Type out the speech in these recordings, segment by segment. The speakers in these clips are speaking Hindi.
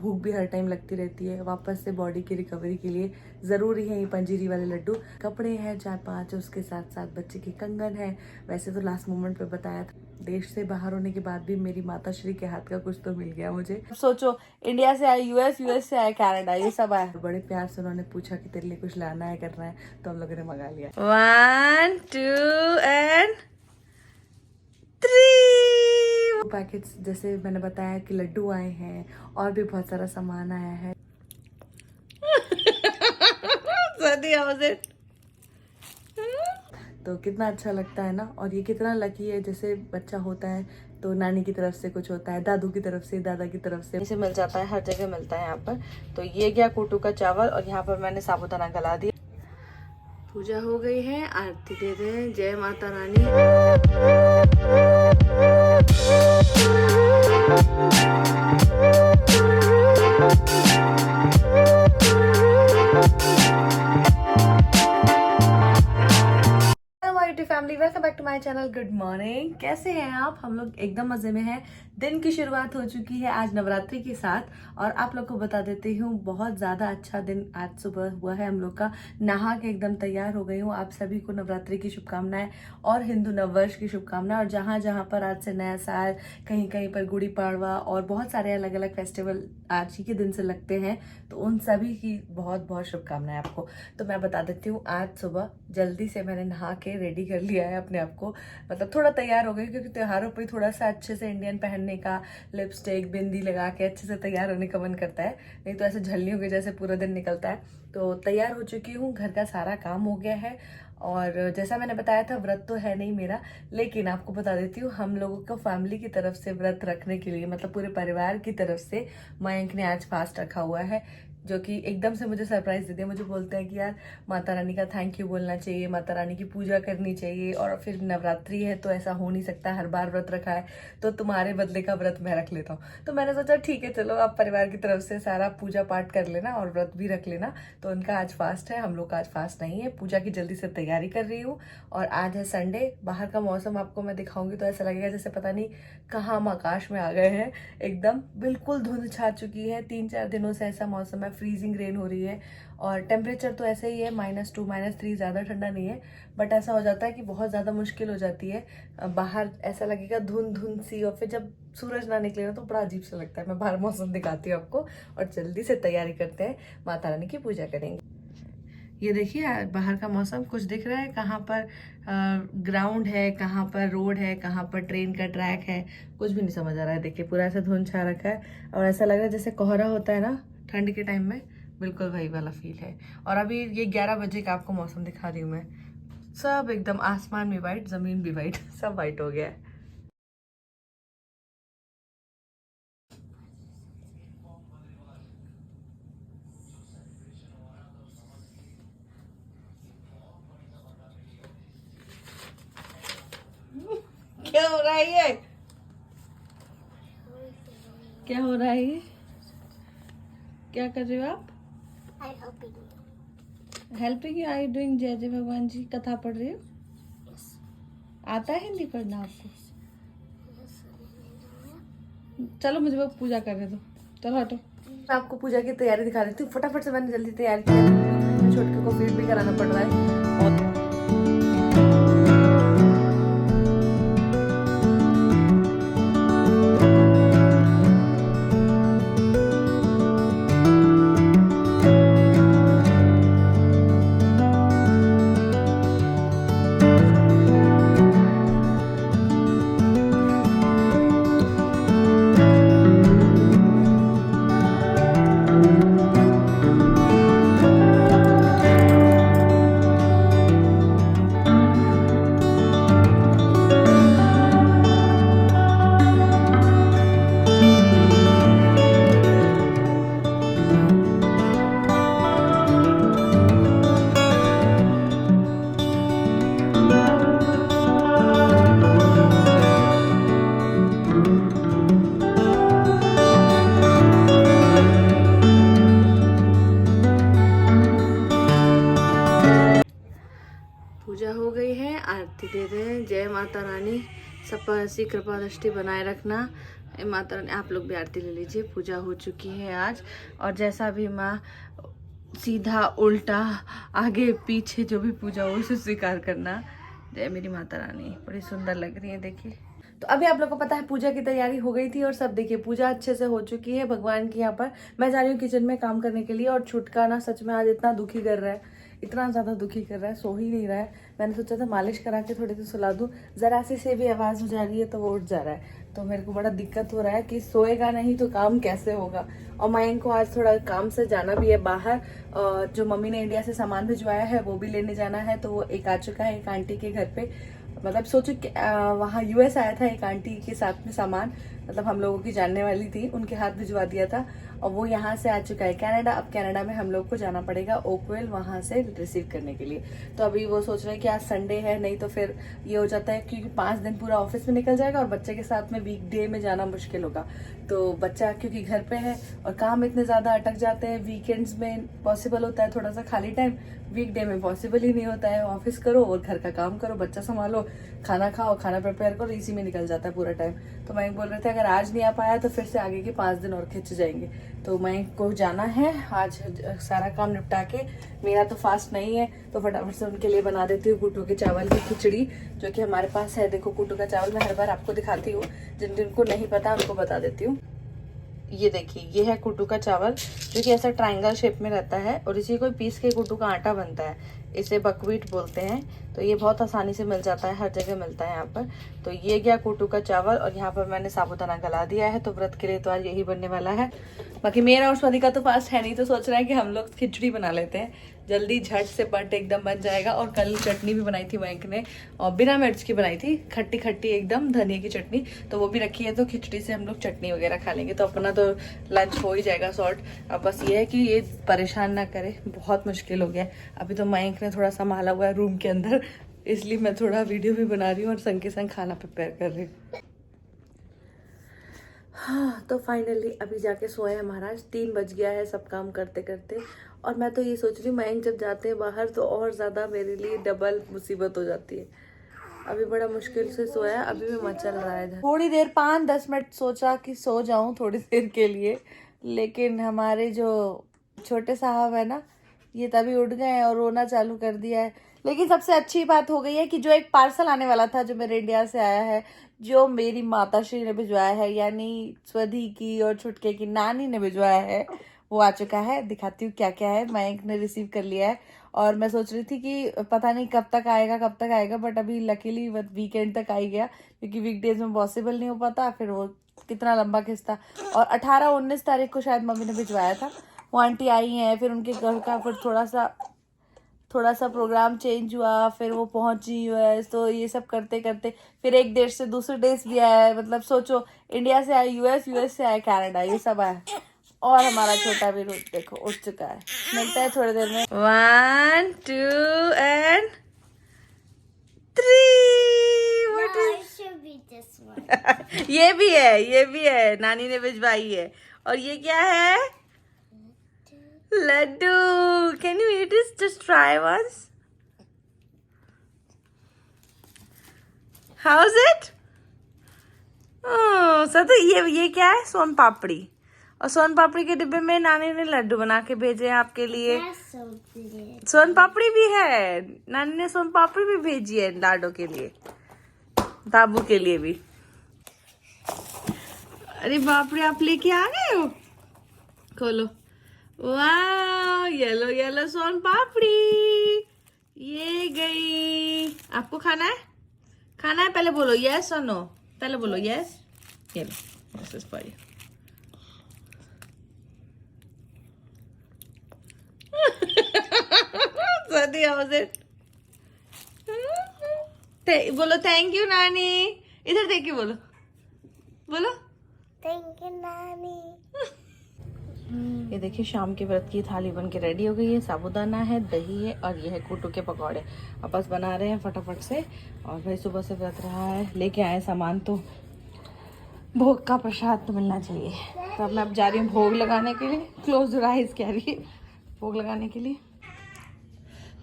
भूख भी हर टाइम लगती रहती है। वापस से बॉडी की रिकवरी के लिए ज़रूरी है ये पंजीरी वाले लड्डू। कपड़े हैं 4-5, उसके साथ साथ बच्चे के कंगन है। वैसे तो लास्ट मोमेंट पे बताया था, देश से बाहर होने के बाद भी मेरी माता श्री के हाथ का कुछ तो मिल गया मुझे। सोचो, इंडिया से आए यूएस, यूएस से आए कनाडा, ये सब आया। बड़े प्यार से उन्होंने पूछा कि तेरे लिए कुछ लाना है, करना है, तो हम लोगों ने मंगा लिया। 1 2 एंड 3 पैकेट्स, जैसे मैंने बताया कि लड्डू आए हैं और भी बहुत सारा सामान आया है। तो कितना अच्छा लगता है ना। और ये कितना लकी है, जैसे बच्चा होता है तो नानी की तरफ से कुछ होता है, दादू की तरफ से, दादा की तरफ से, इसे मिल जाता है, हर जगह मिलता है यहाँ पर। तो ये गया कोटू का चावल और यहाँ पर मैंने साबूदाना गला दिया। पूजा हो गई है, आरती दे रहे हैं। जय माता रानी। Family, welcome back to my channel. Good morning, कैसे हैं आप? हम लोग एकदम मजे में हैं। दिन की शुरुआत हो चुकी है आज नवरात्रि के साथ। और आप लोग को बता देती हूँ, बहुत ज्यादा अच्छा दिन आज सुबह हुआ है हम लोग का। नहा के एकदम तैयार हो गई हूँ। आप सभी को नवरात्रि की शुभकामनाएं और हिंदू नववर्ष की शुभकामनाएं। और जहाँ जहाँ पर आज से नया साल, कहीं कहीं पर गुड़ी पाड़वा और बहुत सारे अलग अलग फेस्टिवल आज ही के दिन से लगते हैं, तो उन सभी की बहुत बहुत शुभकामनाएं आपको। तो मैं बता देती हूँ, आज सुबह जल्दी से मैंने नहा के रेडी कर लिया है अपने आप को, मतलब थोड़ा तैयार हो गई, क्योंकि त्योहारों पे थोड़ा सा अच्छे से इंडियन पहनने का, लिपस्टिक बिंदी लगा के अच्छे से तैयार होने का मन करता है, नहीं तो ऐसे झल्लियों के जैसे पूरा दिन निकलता है। तो तैयार हो चुकी हूँ, घर का सारा काम हो गया है। और जैसा मैंने बताया था, व्रत तो है नहीं मेरा, लेकिन आपको बता देती हूँ, हम लोगों को फैमिली की तरफ से व्रत रखने के लिए, मतलब पूरे परिवार की तरफ से मयंक ने आज फास्ट रखा हुआ है, जो कि एकदम से मुझे सरप्राइज दे दिया। मुझे बोलते हैं कि यार माता रानी का थैंक यू बोलना चाहिए, माता रानी की पूजा करनी चाहिए, और फिर नवरात्रि है तो ऐसा हो नहीं सकता, हर बार व्रत रखा है तो तुम्हारे बदले का व्रत मैं रख लेता हूँ। तो मैंने सोचा ठीक है, चलो आप परिवार की तरफ से सारा पूजा पाठ कर लेना और व्रत भी रख लेना। तो उनका आज फास्ट है, हम लोग का आज फास्ट नहीं है। पूजा की जल्दी से तैयारी कर रही हूँ। और आज है संडे। बाहर का मौसम आपको मैं दिखाऊंगी तो ऐसा लगेगा जैसे पता नहीं कहाँ हम आकाश में आ गए हैं। एकदम बिल्कुल धुंध छा चुकी है। 3-4 दिनों से ऐसा मौसम है, फ्रीजिंग रेन हो रही है। और टेम्परेचर तो ऐसे ही है, -2 -3, ज़्यादा ठंडा नहीं है, बट ऐसा हो जाता है कि बहुत ज़्यादा मुश्किल हो जाती है। बाहर ऐसा लगेगा धुंध धुंध सी, और फिर जब सूरज ना निकले ना तो बड़ा अजीब सा लगता है। मैं बाहर मौसम दिखाती हूँ आपको, और जल्दी से तैयारी करते हैं, माता रानी की पूजा करेंगे। ये देखिए बाहर का मौसम कुछ दिख रहा है, कहाँ पर ग्राउंड है, कहाँ पर रोड है, कहाँ पर ट्रेन का ट्रैक है, कुछ भी नहीं समझ आ रहा है। देखिए पूरा ऐसा धुंध छा रखा है, और ऐसा लग रहा है जैसे कोहरा होता है ना ठंड के टाइम में, बिल्कुल वही वाला फील है। और अभी ये 11 बजे का आपको मौसम दिखा रही हूँ मैं। सब एकदम आसमान भी वाइट, जमीन भी वाइट, सब वाइट हो गया है। क्या हो रहा है ये? क्या हो रहा है ये? क्या कर रहे हो आप? Helping you. Are you doing जय जय भगवान जी कथा पढ़ रही हो? आता है हिंदी पढ़ना आपको? चलो मुझे वो पूजा करने दो, चलो हटो। मैं आपको पूजा की तैयारी दिखा देती हूँ फटाफट से। मैंने जल्दी तैयारी की, छोटे को फीड भी कराना पड़ रहा है। और पूजा हो गई है, आरती दे रहे हैं। जय माता रानी, सब पर ऐसी कृपा दृष्टि बनाए रखना। माता रानी आप लोग भी आरती ले लीजिए। पूजा हो चुकी है आज, और जैसा भी माँ सीधा उल्टा आगे पीछे जो भी पूजा हो उसे स्वीकार करना। जय मेरी माता रानी। बड़ी सुंदर लग रही है, देखिए। तो अभी आप लोग को पता है पूजा की तैयारी हो गई थी और सब देखिए पूजा अच्छे से हो चुकी है भगवान की। यहाँ पर मैं जा रही हूँ किचन में काम करने के लिए, और छुटका ना सच में आज इतना दुखी कर रहा है, इतना ज़्यादा दुखी कर रहा है, सो ही नहीं रहा है। मैंने सोचा था मालिश करा के थोड़ी देर सुला दूँ, ज़रा सी से भी आवाज़ हो जा रही है तो वो उठ जा रहा है। तो मेरे को बड़ा दिक्कत हो रहा है कि सोएगा नहीं तो काम कैसे होगा। और मयंक को आज थोड़ा काम से जाना भी है बाहर, जो मम्मी ने इंडिया से सामान भिजवाया है वो भी लेने जाना है। तो वो एक आ चुका है एक आंटी के घर पे, मतलब सोचो वहाँ यूएस आया था एक आंटी के साथ में सामान, मतलब हम लोगों की जानने वाली थी, उनके हाथ भिजवा दिया था। और वो यहाँ से आ चुका है कनाडा। अब कनाडा में हम लोग को जाना पड़ेगा ओकविल, वहाँ से रिसीव करने के लिए। तो अभी वो सोच रहे हैं कि आज संडे है, नहीं तो फिर ये हो जाता है क्योंकि 5 दिन पूरा ऑफिस में निकल जाएगा और बच्चे के साथ में वीकडे में जाना मुश्किल होगा। तो बच्चा क्योंकि घर पे है और काम इतने ज़्यादा अटक जाते हैं, वीकेंड्स में पॉसिबल होता है थोड़ा सा खाली टाइम, वीकडे में पॉसिबल ही नहीं होता है। ऑफिस करो और घर का काम करो, बच्चा संभालो, खाना खाओ, खाना प्रिपेयर करो, इसी में निकल जाता है पूरा टाइम। तो मैं बोल रहे थे अगर आज नहीं आ पाया तो फिर से आगे के 5 दिन और खिंच जाएंगे। तो मैं को जाना है आज सारा काम निपटा के। मेरा तो फास्ट नहीं है तो फटाफट से उनके लिए बना देती हूँ कुटू के चावल की खिचड़ी, जो कि हमारे पास है। देखो कुटू का चावल मैं हर बार आपको दिखाती हूँ, जिनको नहीं पता उनको बता देती हूँ। ये देखिए ये है कुटू का चावल, जो कि ऐसा ट्रायंगल शेप में रहता है, और इसी को पीस के कुटू का आटा बनता है। इसे बकवीट बोलते हैं। तो ये बहुत आसानी से मिल जाता है, हर जगह मिलता है यहाँ पर। तो ये गया कुटू का चावल, और यहाँ पर मैंने साबूदाना गला दिया है। तो व्रत के लिए तो आज यही बनने वाला है। बाकी मेरा और स्वाति का तो फास्ट है नहीं, तो सोच रहे हैं कि हम लोग खिचड़ी बना लेते हैं, जल्दी झट से पट एकदम बन जाएगा। और कल चटनी भी बनाई थी मयंक ने, और बिना मिर्च की बनाई थी, खट्टी खट्टी एकदम धनिया की चटनी, तो वो भी रखी है। तो खिचड़ी से हम लोग चटनी वगैरह खा लेंगे, तो अपना तो लंच हो ही जाएगा शॉर्ट। अब बस ये है कि ये परेशान ना करे, बहुत मुश्किल हो गया। अभी तो मयंक ने थोड़ा संभाला हुआ है रूम के अंदर, इसलिए मैं थोड़ा वीडियो भी बना रही हूँ और संग के संग खाना प्रिपेयर कर रही हूँ। हाँ, तो फाइनली अभी जाके सोए हैं महाराज। 3 बज गया है सब काम करते करते। और मैं तो ये सोच रही हूँ मयंक जब जाते हैं बाहर तो और ज़्यादा मेरे लिए डबल मुसीबत हो जाती है। अभी बड़ा मुश्किल से सोया, अभी भी मचल रहा है इधर। थोड़ी देर 5-10 मिनट सोचा कि सो जाऊं थोड़ी देर के लिए, लेकिन हमारे जो छोटे साहब है ना, ये तभी उठ गए हैं और रोना चालू कर दिया है। लेकिन सबसे अच्छी बात हो गई है कि जो एक पार्सल आने वाला था जो मेरे इंडिया से आया है, जो मेरी माताश्री ने भिजवाया है, यानी स्वधि की और छुटके की नानी ने भिजवाया है, वो आ चुका है। दिखाती हूँ क्या क्या है। मयंक ने रिसीव कर लिया है, और मैं सोच रही थी कि पता नहीं कब तक आएगा, बट अभी लकीली वीकेंड तक आ ही गया, क्योंकि वीकडेज में पॉसिबल नहीं हो पाता, फिर वो कितना लंबा खिंचता। और 18-19 तारीख को शायद मम्मी ने भिजवाया था। वो आंटी आई हैं, फिर उनके घर का फिर थोड़ा सा प्रोग्राम चेंज हुआ, फिर वो पहुंची यूएस। तो ये सब करते करते फिर एक देश से दूसरे देश भी आया है, मतलब सोचो इंडिया से आया यूएस, यूएस से आया कनाडा, ये सब आया। और हमारा छोटा भी देखो उठ चुका है। मिलता है थोड़ी देर में। 1 2 and 3। ये भी है नानी ने भिजवाई है। और ये क्या है? Laddu. Can you eat this? Just try once. How is it? सतो ये क्या है? सोन पापड़ी। और सोन पापड़ी के डिब्बे में नानी ने लड्डू बना के भेजे हैं आपके लिए। सोन पापड़ी भी है, नानी ने सोन पापड़ी भी भेजी है लाडो के लिए, बाबू के लिए भी। अरे बाप रे, आप लेके आ गए हो? खोलो। वाह, येलो येलो सोन पापड़ी ये गई। आपको खाना है? खाना है? पहले बोलो यस और नो। पहले बोलो यस। ये लो, दिस इज फॉर यू। बोलो थैंक यू नानी। इधर देख के बोलो, बोलो थैंक यू नानी। ये देखिए शाम के व्रत की थाली बन के रेडी हो गई है। साबूदाना है, दही है, और ये है कुटू के पकौड़े। अब बस बना रहे हैं फटाफट से। और भाई सुबह से व्रत रहा है, लेके आए सामान, तो भोग का प्रसाद तो मिलना चाहिए। तो अब मैं अब जा रही हूँ भोग लगाने के लिए। क्लोज योर आइज कह रही है, भोग लगाने के लिए।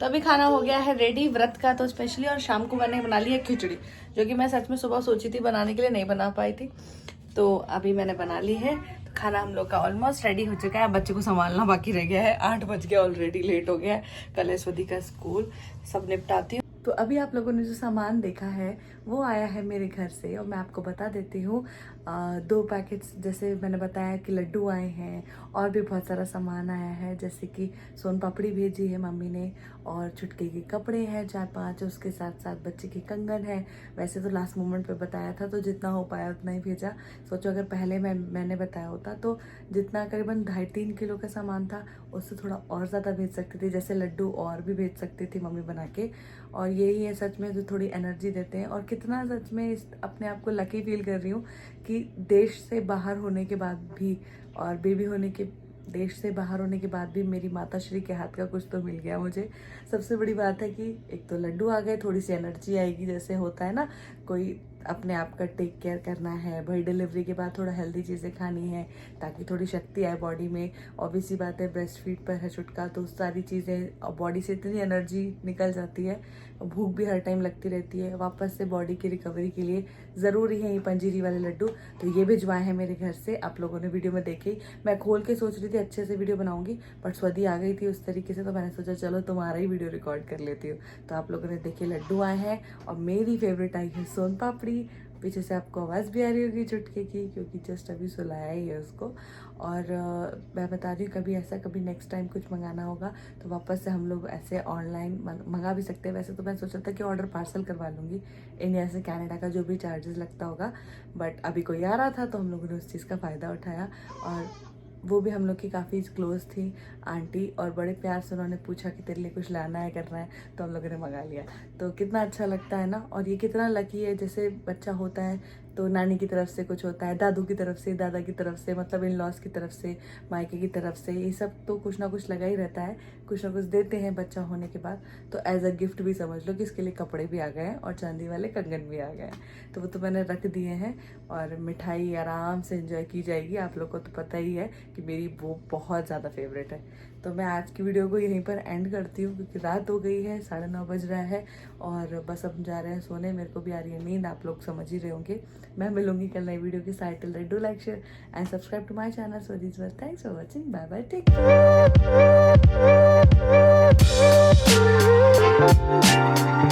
तो अभी खाना हो गया है रेडी व्रत का तो स्पेशली, और शाम को मैंने बना ली है खिचड़ी, जो कि मैं सच में सुबह सोची थी बनाने के लिए, नहीं बना पाई थी। तो अभी मैंने बना ली है, तो खाना हम लोग का ऑलमोस्ट रेडी हो चुका है। बच्चे को संभालना बाकी रह गया है, 8 बज गया ऑलरेडी, लेट हो गया है। कल है स्वदी का स्कूल, सब निपटाती हूँ। तो अभी आप लोगों ने जो सामान देखा है वो आया है मेरे घर से, और मैं आपको बता देती हूँ 2 पैकेट्स, जैसे मैंने बताया कि लड्डू आए हैं और भी बहुत सारा सामान आया है, जैसे कि सोन पापड़ी भेजी है मम्मी ने, और छुटके के कपड़े हैं 4-5, उसके साथ साथ बच्चे के कंगन है। वैसे तो लास्ट मोमेंट पे बताया था, तो जितना हो पाया उतना ही भेजा। सोचो अगर पहले मैंने बताया होता तो जितना करीबन 2.5-3 किलो का सामान था उससे थोड़ा और ज़्यादा भेज सकती थी, जैसे लड्डू और भी भेज सकती थी मम्मी बना के। और यही है सच में जो थोड़ी एनर्जी देते हैं, और कितना सच में अपने आप को लकी फील कर रही हूँ कि देश से बाहर होने के बाद भी, और बेबी होने के देश से बाहर होने के बाद भी मेरी माता श्री के हाथ का कुछ तो मिल गया मुझे। सबसे बड़ी बात है कि एक तो लड्डू आ गए, थोड़ी सी एनर्जी आएगी, जैसे होता है ना कोई अपने आप का टेक केयर करना है भाई, डिलीवरी के बाद थोड़ा हेल्दी चीज़ें खानी है ताकि थोड़ी शक्ति आए बॉडी में। ऑब्वियसली बात है ब्रेस्ट फीड पर है छुटका, तो सारी चीज़ें बॉडी से इतनी एनर्जी निकल जाती है, भूख भी हर टाइम लगती रहती है। वापस से बॉडी की रिकवरी के लिए ज़रूरी है ये पंजीरी वाले लड्डू। तो ये भिजवाए हैं मेरे घर से, आप लोगों ने वीडियो में देखे। मैं खोल के सोच रही थी अच्छे से वीडियो बनाऊंगी, बट स्वदी आ गई थी उस तरीके से, तो मैंने सोचा चलो तुम्हारा ही वीडियो रिकॉर्ड कर लेती हूँ। तो आप लोगों ने देखे लड्डू आए हैं, और मेरी फेवरेट आई है सोन पापड़ी। पीछे से आपको आवाज़ भी आ रही होगी चुटके की, क्योंकि जस्ट अभी सुलाया ही है उसको। और मैं बता रही हूँ कभी नेक्स्ट टाइम कुछ मंगाना होगा तो वापस से हम लोग ऐसे ऑनलाइन मंगा भी सकते हैं। वैसे तो मैं सोचा था कि ऑर्डर पार्सल करवा लूँगी इंडिया से कनाडा का, जो भी चार्जेस लगता होगा, बट अभी कोई आ रहा था तो हम लोगों ने उस चीज़ का फ़ायदा उठाया। और वो भी हम लोग की काफ़ी क्लोज थी आंटी, और बड़े प्यार से उन्होंने पूछा कि तेरे लिए कुछ लाना है करना है, तो हम लोगों ने मंगा लिया। तो कितना अच्छा लगता है ना। और ये कितना लकी है, जैसे बच्चा होता है तो नानी की तरफ से कुछ होता है, दादू की तरफ से, दादा की तरफ से, मतलब इन लॉज की तरफ से, मायके की तरफ से, ये सब तो कुछ ना कुछ लगा ही रहता है, कुछ ना कुछ देते हैं बच्चा होने के बाद। तो एज अ गिफ्ट भी समझ लो कि इसके लिए कपड़े भी आ गए हैं और चांदी वाले कंगन भी आ गए हैं, तो वो तो मैंने रख दिए हैं। और मिठाई आराम से एंजॉय की जाएगी। आप लोग को तो पता ही है कि मेरी वो बहुत ज़्यादा फेवरेट है। तो मैं आज की वीडियो को यहीं पर एंड करती हूँ, क्योंकि रात हो गई है, 9:30 बज रहा है, और बस अब जा रहे हैं सोने। मेरे को भी आ रही है नींद, आप लोग समझ ही रहे होंगे। मैं मिलूंगी कल नई वीडियो के साथ। Till then do like, share and subscribe to my channel Swadi's world. Thanks for watching, bye bye, take care.